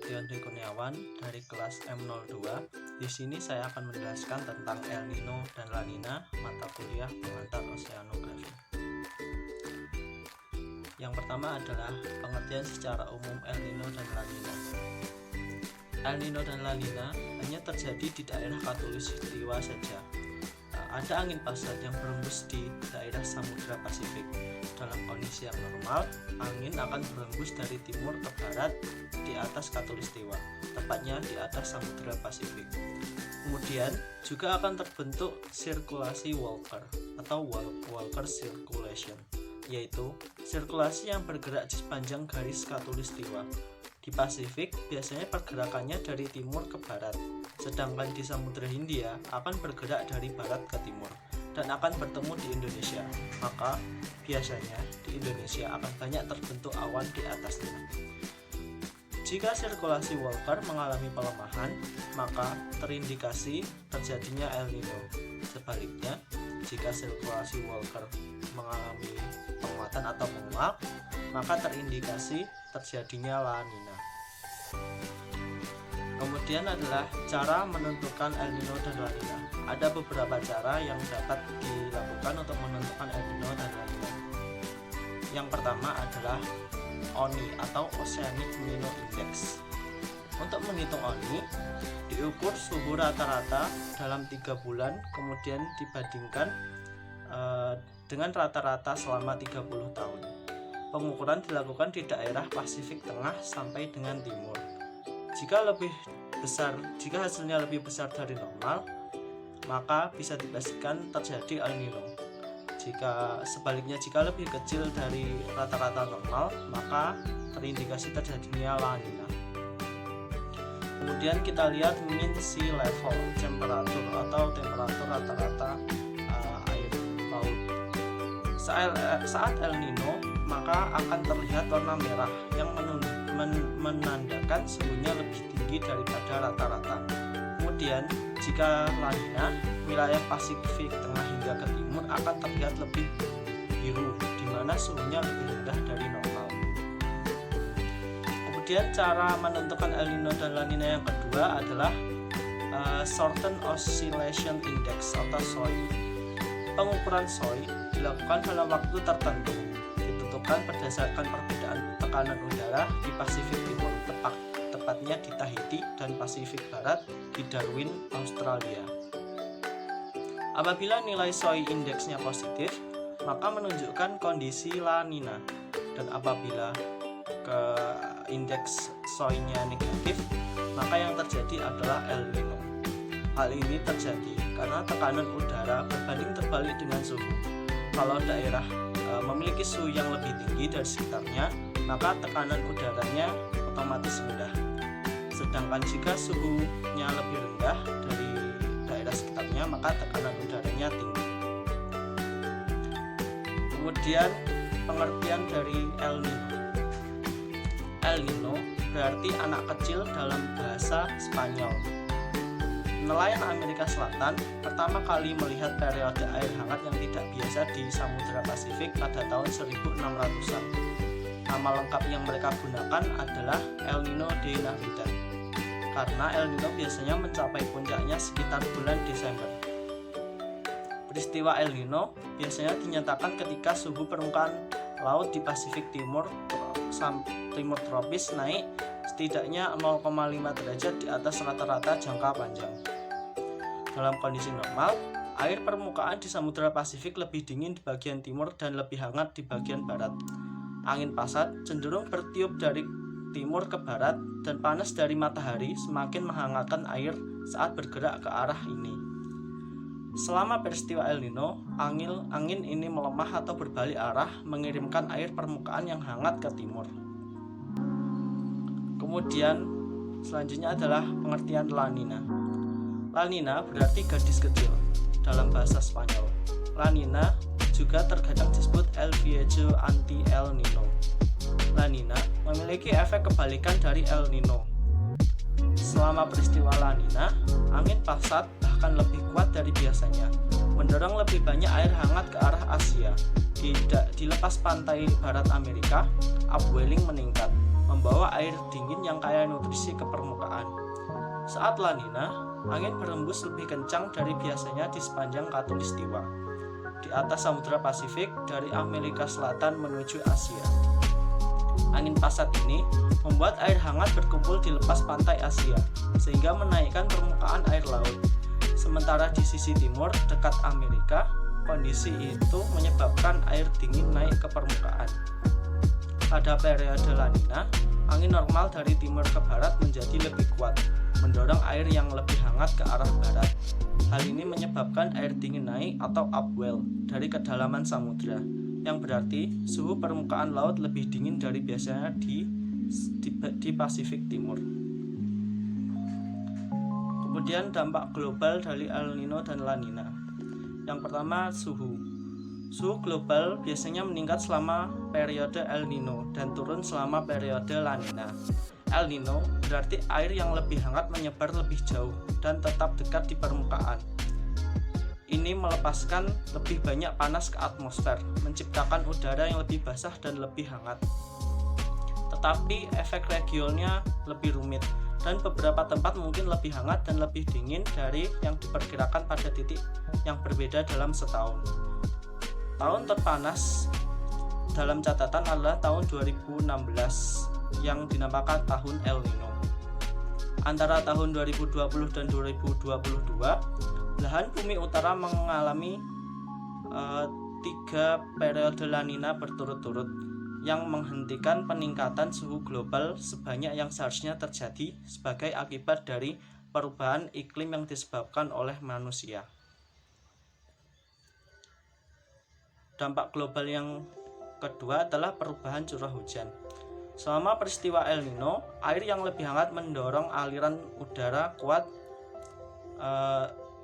Tionde Kurniawan dari kelas M02. Di sini saya akan menjelaskan tentang El Nino dan La Nina, mata kuliah pengantar oseanografi. Yang pertama adalah pengertian secara umum El Nino dan La Nina. El Nino dan La Nina hanya terjadi di daerah khatulistiwa saja. Ada angin pasat yang berembus di daerah Samudra Pasifik. Dalam kondisi yang normal, angin akan berembus dari timur ke barat di atas khatulistiwa, tepatnya di atas Samudra Pasifik. Kemudian juga akan terbentuk sirkulasi Walker atau Walker Circulation, yaitu sirkulasi yang bergerak di sepanjang garis khatulistiwa. Di Pasifik biasanya pergerakannya dari timur ke barat, sedangkan di Samudra Hindia akan bergerak dari barat ke timur dan akan bertemu di Indonesia. Maka biasanya di Indonesia akan banyak terbentuk awan di atasnya. Jika sirkulasi Walker mengalami pelemahan, maka terindikasi terjadinya El Nino. Sebaliknya, jika sirkulasi Walker mengalami penguatan atau menguap, maka terindikasi terjadinya La Nina. Kemudian adalah cara menentukan El Nino dan La Nina. Ada beberapa cara yang dapat dilakukan untuk menentukan El Nino dan La Nina. Yang pertama adalah ONI atau Oceanic Nino Index. Untuk menghitung ONI, diukur suhu rata-rata dalam 3 bulan, kemudian dibandingkan dengan rata-rata selama 30 tahun. Pengukuran dilakukan di daerah Pasifik Tengah sampai dengan Timur. Jika hasilnya lebih besar dari normal, maka bisa dipastikan terjadi El Nino. Sebaliknya, jika lebih kecil dari rata-rata normal, maka terindikasi terjadinya La Nina. Kemudian kita lihat mean sea level, temperatur atau temperatur rata-rata air laut. Saat El Nino, maka akan terlihat warna merah yang menandakan suhunya lebih tinggi daripada rata-rata. Kemudian jika La Nina, wilayah Pasifik Tengah hingga ke timur akan terlihat lebih biru, di mana suhunya lebih rendah dari normal. Kemudian cara menentukan El Nino dan La Nina yang kedua adalah Southern Oscillation Index atau SOI. Pengukuran SOI dilakukan dalam waktu tertentu, ditentukan berdasarkan perbedaan tekanan udara di Pasifik Timur, tepatnya di Tahiti, dan Pasifik Barat di Darwin, Australia. Apabila nilai SOI indeksnya positif, maka menunjukkan kondisi La Nina, dan apabila indeks SOI-nya negatif, maka yang terjadi adalah El Nino. Hal ini terjadi karena tekanan udara berbanding terbalik dengan suhu. Kalau daerah memiliki suhu yang lebih tinggi dari sekitarnya, maka tekanan udaranya otomatis rendah. Sedangkan jika suhunya lebih rendah dari daerah sekitarnya, maka tekanan udaranya tinggi. Kemudian pengertian dari El Nino. El Nino berarti anak kecil dalam bahasa Spanyol. Nelayan Amerika Selatan pertama kali melihat periode air hangat yang tidak biasa di Samudra Pasifik pada tahun 1600-an. Nama lengkap yang mereka gunakan adalah El Nino de Navidad, karena El Nino biasanya mencapai puncaknya sekitar bulan Desember. Peristiwa El Nino biasanya dinyatakan ketika suhu permukaan laut di Pasifik Timur tropis naik setidaknya 0,5 derajat di atas rata-rata jangka panjang. Dalam kondisi normal, air permukaan di Samudra Pasifik lebih dingin di bagian timur dan lebih hangat di bagian barat. Angin pasat cenderung bertiup dari timur ke barat, dan panas dari matahari semakin menghangatkan air saat bergerak ke arah ini. Selama peristiwa El Nino, angin ini melemah atau berbalik arah, mengirimkan air permukaan yang hangat ke timur. Kemudian selanjutnya adalah pengertian La Nina. La Nina berarti gadis kecil dalam bahasa Spanyol. La Nina juga terkadang disebut El Viejo Anti El Nino. La Nina memiliki efek kebalikan dari El Nino. Selama peristiwa La Nina, angin pasat bahkan lebih kuat dari biasanya, mendorong lebih banyak air hangat ke arah Asia. Di lepas pantai barat Amerika, upwelling meningkat, membawa air dingin yang kaya nutrisi ke permukaan. Saat La Nina, angin berembus lebih kencang dari biasanya di sepanjang khatulistiwa, di atas Samudra Pasifik dari Amerika Selatan menuju Asia. Angin pasat ini membuat air hangat berkumpul di lepas pantai Asia, sehingga menaikkan permukaan air laut. Sementara di sisi timur, dekat Amerika, kondisi itu menyebabkan air dingin naik ke permukaan. Pada periode La Nina, angin normal dari timur ke barat menjadi lebih kuat, mendorong air yang lebih hangat ke arah barat. Hal ini menyebabkan air dingin naik atau upwell dari kedalaman samudra, yang berarti suhu permukaan laut lebih dingin dari biasanya di Pasifik Timur. Kemudian dampak global dari El Nino dan La Nina. Yang pertama, suhu. Suhu global biasanya meningkat selama periode El Nino dan turun selama periode La Nina. El Nino berarti air yang lebih hangat menyebar lebih jauh dan tetap dekat di permukaan. Ini melepaskan lebih banyak panas ke atmosfer, menciptakan udara yang lebih basah dan lebih hangat. Tetapi efek regionalnya lebih rumit, dan beberapa tempat mungkin lebih hangat dan lebih dingin dari yang diperkirakan pada titik yang berbeda dalam setahun. Tahun terpanas dalam catatan adalah tahun 2016 yang dinamakan tahun El Nino. Antara tahun 2020 dan 2022, belahan bumi utara mengalami 3 periode La Nina berturut-turut yang menghentikan peningkatan suhu global sebanyak yang seharusnya terjadi sebagai akibat dari perubahan iklim yang disebabkan oleh manusia. Dampak global yang kedua adalah perubahan curah hujan. Selama peristiwa El Nino, air yang lebih hangat mendorong aliran udara kuat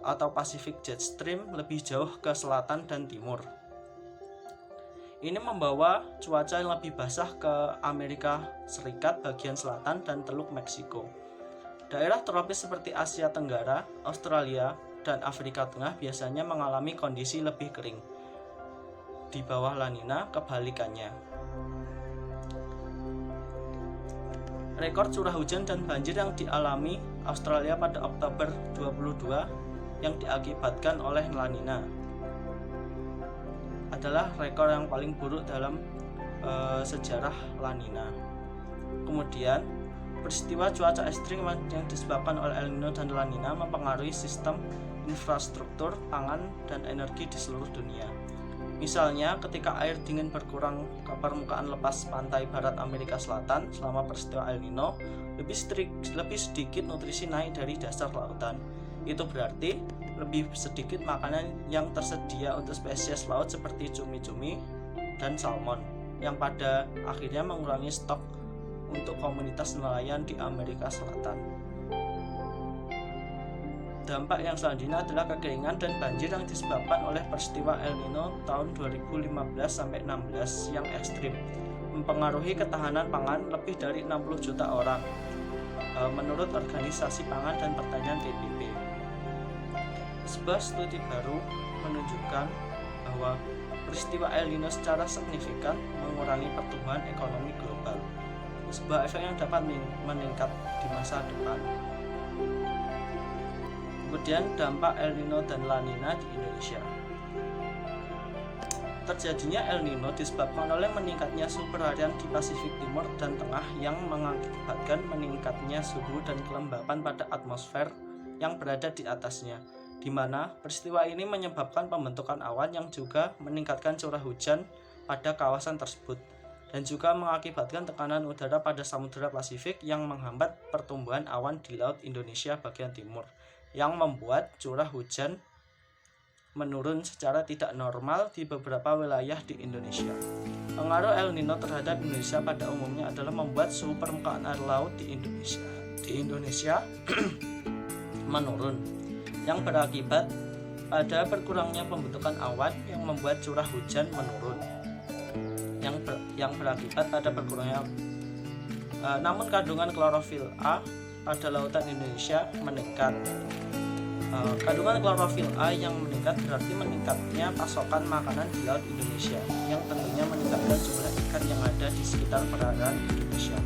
atau Pacific Jet Stream lebih jauh ke selatan dan timur. Ini membawa cuaca yang lebih basah ke Amerika Serikat bagian selatan dan Teluk Meksiko. Daerah tropis seperti Asia Tenggara, Australia, dan Afrika Tengah biasanya mengalami kondisi lebih kering. Di bawah La Nina, kebalikannya. Rekor curah hujan dan banjir yang dialami Australia pada Oktober 22 yang diakibatkan oleh La Nina adalah rekor yang paling buruk dalam sejarah La Nina. Kemudian, peristiwa cuaca ekstrim yang disebabkan oleh El Nino dan La Nina mempengaruhi sistem infrastruktur pangan dan energi di seluruh dunia. Misalnya, ketika air dingin berkurang ke permukaan lepas pantai barat Amerika Selatan selama peristiwa El Nino, lebih sedikit nutrisi naik dari dasar lautan. Itu berarti lebih sedikit makanan yang tersedia untuk spesies laut seperti cumi-cumi dan salmon, yang pada akhirnya mengurangi stok untuk komunitas nelayan di Amerika Selatan. Dampak yang selanjutnya adalah kekeringan dan banjir yang disebabkan oleh peristiwa El Nino tahun 2015-16 yang ekstrim, mempengaruhi ketahanan pangan lebih dari 60 juta orang, menurut Organisasi Pangan dan Pertanian PBB. Sebuah studi baru menunjukkan bahwa peristiwa El Nino secara signifikan mengurangi pertumbuhan ekonomi global, sebuah efek yang dapat meningkat di masa depan. Kemudian dampak El Nino dan La Nina di Indonesia. Terjadinya El Nino disebabkan oleh meningkatnya suhu perharian di Pasifik Timur dan Tengah yang mengakibatkan meningkatnya suhu dan kelembapan pada atmosfer yang berada di atasnya, di mana peristiwa ini menyebabkan pembentukan awan yang juga meningkatkan curah hujan pada kawasan tersebut, dan juga mengakibatkan tekanan udara pada Samudra Pasifik yang menghambat pertumbuhan awan di Laut Indonesia bagian timur, yang membuat curah hujan menurun secara tidak normal di beberapa wilayah di Indonesia. Pengaruh El Nino terhadap Indonesia pada umumnya adalah membuat suhu permukaan air laut di Indonesia menurun, yang berakibat pada berkurangnya pembentukan awan yang membuat curah hujan menurun, yang berakibat pada berkurangnya namun kandungan klorofil A pada lautan Indonesia meningkat. Kandungan klorofil A yang meningkat berarti meningkatnya pasokan makanan di laut Indonesia, yang tentunya meningkatkan jumlah ikan yang ada di sekitar perairan Indonesia.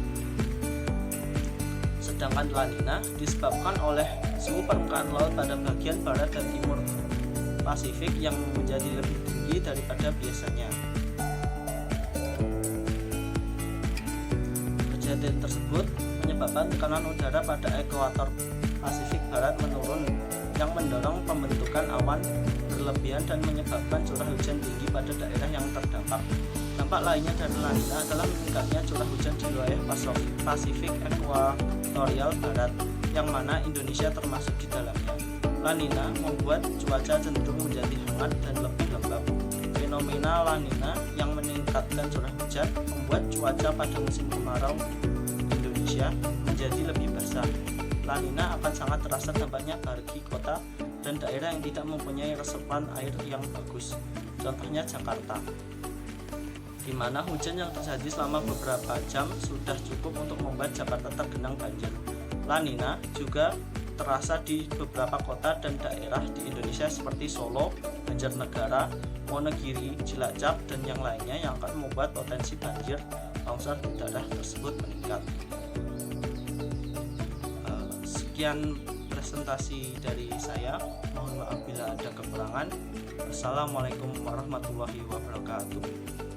Sedangkan La Nina disebabkan oleh suhu permukaan laut pada bagian barat dan timur Pasifik yang menjadi lebih tinggi daripada biasanya. Kejadian tersebut menyebabkan tekanan udara pada ekuator Pasifik Barat menurun yang mendorong pembentukan awan berlebihan dan menyebabkan curah hujan tinggi pada daerah yang terdampak. Dampak lainnya dari La Nina adalah meningkatnya curah hujan di wilayah Pasifik Ekuatorial Barat, yang mana Indonesia termasuk di dalamnya. La Nina membuat cuaca cenderung menjadi hangat dan lebih lembab. Fenomena La Nina yang meningkatkan curah hujan membuat cuaca pada musim kemarau Indonesia menjadi lebih basah. La Nina akan sangat terasa dampaknya bagi kota dan daerah yang tidak mempunyai reservoir air yang bagus. Contohnya Jakarta, di mana hujan yang terjadi selama beberapa jam sudah cukup untuk membuat Jakarta tergenang banjir. La Nina juga terasa di beberapa kota dan daerah di Indonesia seperti Solo, Banjarnegara, Wonogiri, Cilacap, dan yang lainnya, yang akan membuat potensi banjir longsor di daerah tersebut meningkat. Sekian presentasi dari saya. Mohon maaf bila ada kekurangan. Wassalamualaikum warahmatullahi wabarakatuh.